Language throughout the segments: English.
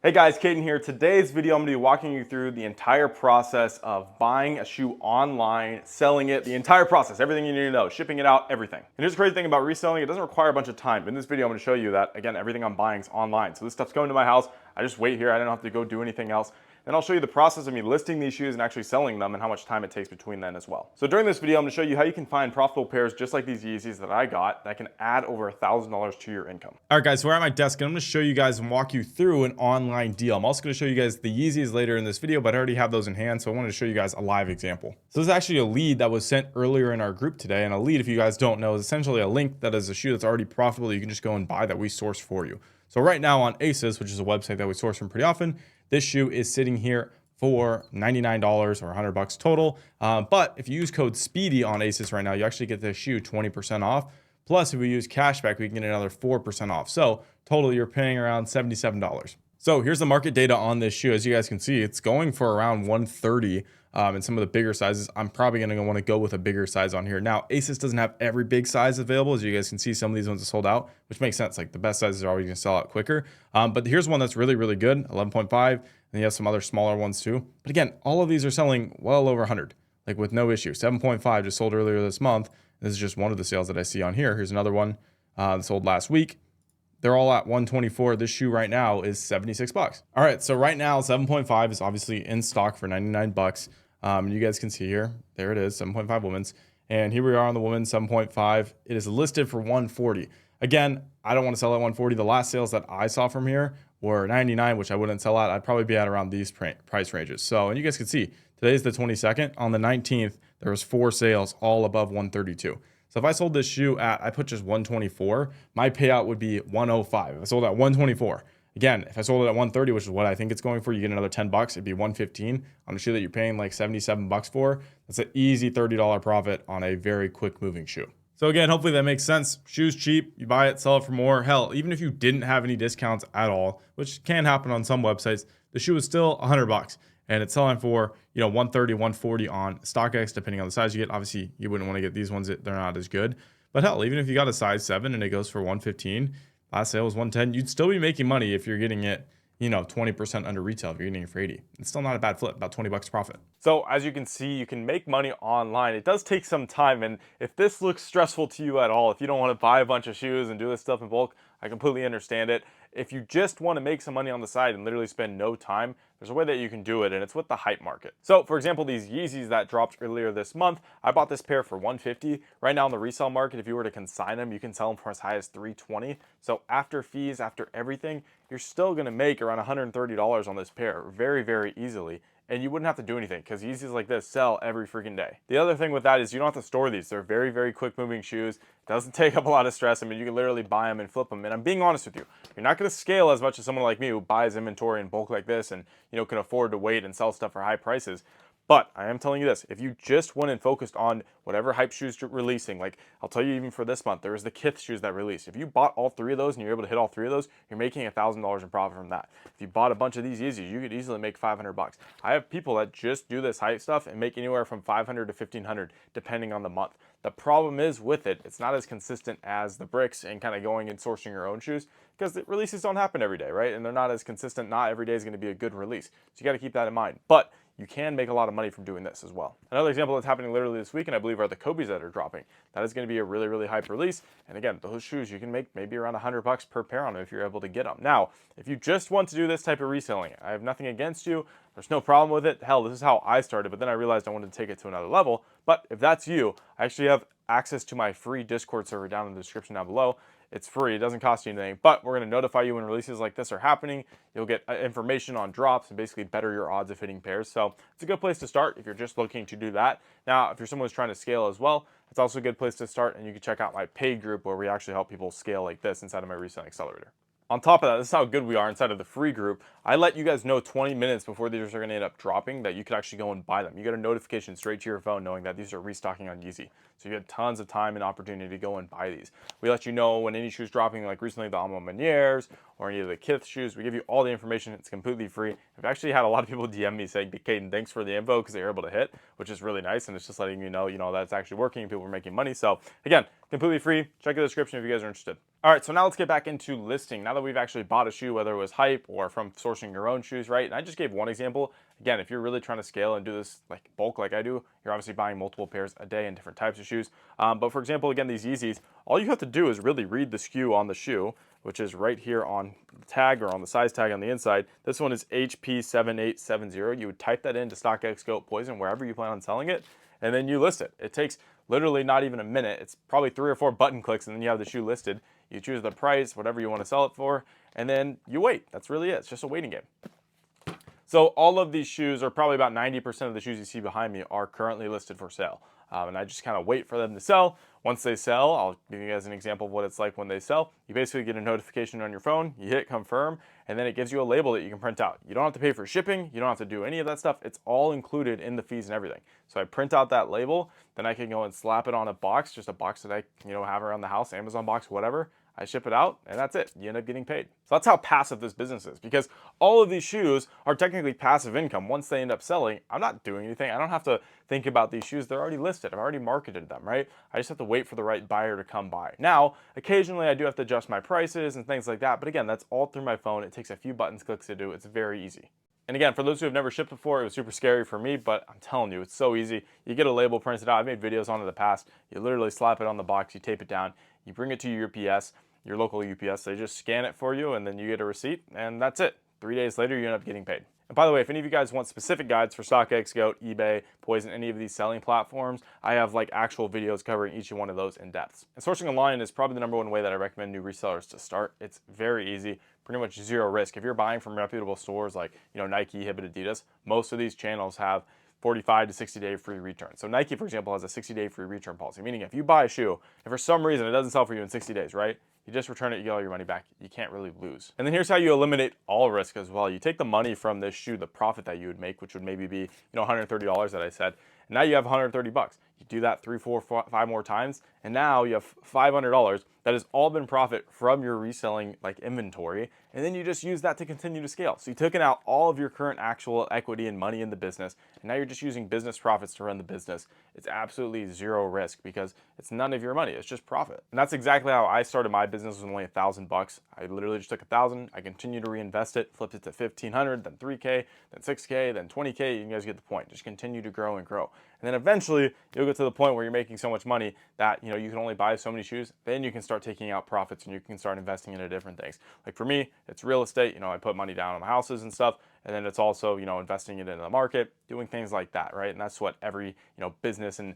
Hey guys, Caden here. Today's video, I'm gonna be walking you through the entire process of buying a shoe online, selling it, the entire process, everything you need to know, shipping it out, everything. And here's the crazy thing about reselling, it doesn't require a bunch of time. In this video, I'm gonna show you that, again, everything I'm buying is online. So this stuff's coming to my house. I just wait here. I don't have to go do anything else. Then I'll show you the process of me listing these shoes and actually selling them and how much time it takes between then as well. So during this video, I'm gonna show you how you can find profitable pairs just like these Yeezys that I got that can add over $1,000 to your income. All right, guys, so we're at my desk and I'm gonna show you guys and walk you through an online deal. I'm also gonna show you guys the Yeezys later in this video, but I already have those in hand, so I wanted to show you guys a live example. So this is actually a lead that was sent earlier in our group today, and a lead, if you guys don't know, is essentially a link that is a shoe that's already profitable that you can just go and buy that we source for you. So right now on Aces, which is a website that we source from pretty often, this shoe is sitting here for $99 or $100 total. But if you use code SPEEDY on Aces right now, you actually get this shoe 20% off. Plus, if we use cashback, we can get another 4% off. So total, you're paying around $77. So here's the market data on this shoe. As you guys can see, it's going for around 130 in some of the bigger sizes. I'm probably going to want to go with a bigger size on here. Now, Asus doesn't have every big size available. As you guys can see, some of these ones are sold out, which makes sense. Like the best sizes are always going to sell out quicker. But here's one that's really, really good, 11.5. And you have some other smaller ones too. But again, all of these are selling well over 100, like with no issue. 7.5 just sold earlier this month. This is just one of the sales that I see on here. Here's another one that sold last week. They're all at 124. This shoe right now is 76 bucks. All right, so right now 7.5 is obviously in stock for 99 bucks. You guys can see here, there it is, 7.5 women's. And here we are on the women's 7.5. It is listed for 140. Again, I don't want to sell at 140. The last sales that I saw from here were 99, which I wouldn't sell at. I'd probably be at around these price ranges. So, and you guys can see, today's the 22nd. On the 19th, there was 4 sales all above 132. So if I sold this shoe at, I put just 124, my payout would be 105. If I sold at 124, again, if I sold it at 130, which is what I think it's going for, you get another 10 bucks, it'd be 115 on a shoe that you're paying like 77 bucks for. That's an easy $30 profit on a very quick moving shoe. So again, hopefully that makes sense. Shoes cheap, you buy it, sell it for more. Hell, even if you didn't have any discounts at all, which can happen on some websites, the shoe is still 100 bucks. And it's selling for, 130, 140 on StockX, depending on the size you get. Obviously, you wouldn't want to get these ones, they're not as good. But hell, even if you got a size 7 and it goes for 115, last sale was 110, you'd still be making money if you're getting it, 20% under retail if you're getting it for 80. It's still not a bad flip, about 20 bucks profit. So as you can see, you can make money online. It does take some time, and if this looks stressful to you at all, if you don't want to buy a bunch of shoes and do this stuff in bulk, I completely understand it. If you just want to make some money on the side and literally spend no time, there's a way that you can do it, and it's with the hype market. So for example, these Yeezys that dropped earlier this month, I bought this pair for $150. Right now in the resale market, if you were to consign them, you can sell them for as high as $320. So after fees, after everything, you're still gonna make around $130 on this pair very, very easily. And you wouldn't have to do anything because Yeezys like this sell every freaking day. The other thing with that is you don't have to store these. They're very, very quick moving shoes. It doesn't take up a lot of stress. I mean, you can literally buy them and flip them. And I'm being honest with you, you're not going to scale as much as someone like me who buys inventory in bulk like this and can afford to wait and sell stuff for high prices. But I am telling you this, if you just went and focused on whatever hype shoes you're releasing, like I'll tell you even for this month, there was the Kith shoes that released. If you bought all 3 of those and you're able to hit all 3 of those, you're making $1,000 in profit from that. If you bought a bunch of these Yeezys, you could easily make 500 bucks. I have people that just do this hype stuff and make anywhere from 500 to 1500 depending on the month. The problem is with it, it's not as consistent as the bricks and kind of going and sourcing your own shoes because the releases don't happen every day, right? And they're not as consistent. Not every day is going to be a good release. So you got to keep that in mind. But you can make a lot of money from doing this as well. Another example that's happening literally this week, and I believe are the Kobe's that are dropping. That is going to be a really, really hype release. And again, those shoes, you can make maybe around 100 bucks per pair on them if you're able to get them. Now, if you just want to do this type of reselling, I have nothing against you. There's no problem with it. Hell, this is how I started, but then I realized I wanted to take it to another level. But if that's you, I actually have access to my free Discord server down in the description down below. It's free, it doesn't cost you anything, but we're going to notify you when releases like this are happening. You'll get information on drops and basically better your odds of hitting pairs. So it's a good place to start if you're just looking to do that. Now, if you're someone who's trying to scale as well, it's also a good place to start, and you can check out my paid group where we actually help people scale like this inside of my Reselling Accelerator. On top of that, this is how good we are inside of the free group. I let you guys know 20 minutes before these are going to end up dropping that you could actually go and buy them. You get a notification straight to your phone knowing that these are restocking on Yeezy. So you get tons of time and opportunity to go and buy these. We let you know when any shoes dropping, like recently the Alma Menieres or any of the Kith shoes. We give you all the information. It's completely free. I've actually had a lot of people DM me saying, Caden, thanks for the info because they were able to hit, which is really nice. And it's just letting you know, that's actually working and people are making money. So again, completely free. Check the description if you guys are interested. All right, so now let's get back into listing. Now that that we've actually bought a shoe, whether it was hype or from sourcing your own shoes, right? And I just gave one example. Again, if you're really trying to scale and do this like bulk like I do, you're obviously buying multiple pairs a day in different types of shoes. But for example, again, these Yeezys, all you have to do is really read the SKU on the shoe, which is right here on the tag or on the size tag on the inside. This one is HP7870. You would type that into StockX, Goat, Poison, wherever you plan on selling it, and then you list it. It takes literally not even a minute. It's probably 3 or 4 button clicks, and then you have the shoe listed. You choose the price, whatever you want to sell it for, and then you wait. That's really it. It's just a waiting game. So all of these shoes, or probably about 90% of the shoes you see behind me, are currently listed for sale. And I just kind of wait for them to sell. Once they sell, I'll give you guys an example of what it's like when they sell. You basically get a notification on your phone, you hit confirm, and then it gives you a label that you can print out. You don't have to pay for shipping, you don't have to do any of that stuff. It's all included in the fees and everything. So I print out that label, then I can go and slap it on a box, just a box that I have around the house, Amazon box, whatever. I ship it out, and that's it. You end up getting paid. So that's how passive this business is, because all of these shoes are technically passive income. Once they end up selling, I'm not doing anything. I don't have to think about these shoes. They're already listed. I've already marketed them, right? I just have to wait for the right buyer to come by. Now, occasionally I do have to adjust my prices and things like that, but again, that's all through my phone. It takes a few buttons clicks to do. It's very easy. And again, for those who have never shipped before, it was super scary for me, but I'm telling you, it's so easy. You get a label printed out. I've made videos on it in the past. You literally slap it on the box, you tape it down, you bring it to your UPS, your local UPS, they just scan it for you, and then you get a receipt, and that's it. 3 days later, you end up getting paid. And by the way, if any of you guys want specific guides for StockX, Goat, eBay, Poison, any of these selling platforms, I have like actual videos covering each one of those in depth. And sourcing online is probably the #1 way that I recommend new resellers to start. It's very easy, pretty much zero risk. If you're buying from reputable stores like Nike, Hibbett, Adidas, most of these channels have 45 to 60-day free return. So Nike, for example, has a 60-day free return policy, meaning if you buy a shoe, if for some reason it doesn't sell for you in 60 days, right? You just return it, you get all your money back. You can't really lose. And then here's how you eliminate all risk as well. You take the money from this shoe, the profit that you would make, which would maybe be $130 that I said, and now you have 130 bucks. You do that 3, 4, 5 more times, and now you have $500 that has all been profit from your reselling like inventory, and then you just use that to continue to scale. So you've taken out all of your current actual equity and money in the business, and now you're just using business profits to run the business. It's absolutely zero risk because it's none of your money, it's just profit. And that's exactly how I started my business with only $1,000. I literally just took 1,000, I continued to reinvest it, flipped it to 1,500, then 3K, then 6K, then 20K. You guys get the point. Just continue to grow and grow. And then eventually you'll get to the point where you're making so much money that you can only buy so many shoes. Then you can start taking out profits and you can start investing into different things. Like for me, it's real estate. I put money down on my houses and stuff. And then it's also, investing it into the market, doing things like that, right? And that's what every, business and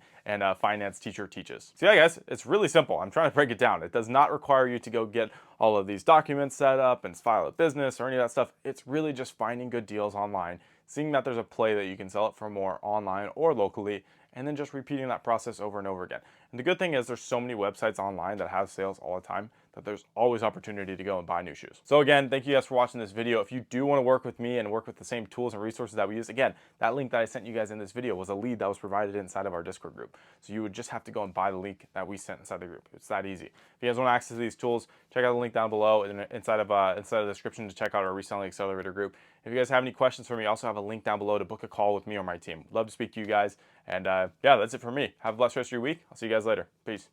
finance teacher teaches. So yeah, guys, it's really simple. I'm trying to break it down. It does not require you to go get all of these documents set up and file a business or any of that stuff. It's really just finding good deals online, seeing that there's a play that you can sell it for more online or locally, and then just repeating that process over and over again. And the good thing is there's so many websites online that have sales all the time that there's always opportunity to go and buy new shoes. So again, thank you guys for watching this video. If you do want to work with me and work with the same tools and resources that we use, again, that link that I sent you guys in this video was a lead that was provided inside of our Discord group. So you would just have to go and buy the link that we sent inside the group. It's that easy. If you guys want access to these tools, check out the link down below and inside of the description to check out our Reselling Accelerator group. If you guys have any questions for me, I also have a link down below to book a call with me or my team. Love to speak to you guys. And yeah, that's it for me. Have a blessed rest of your week. I'll see you guys later. Peace.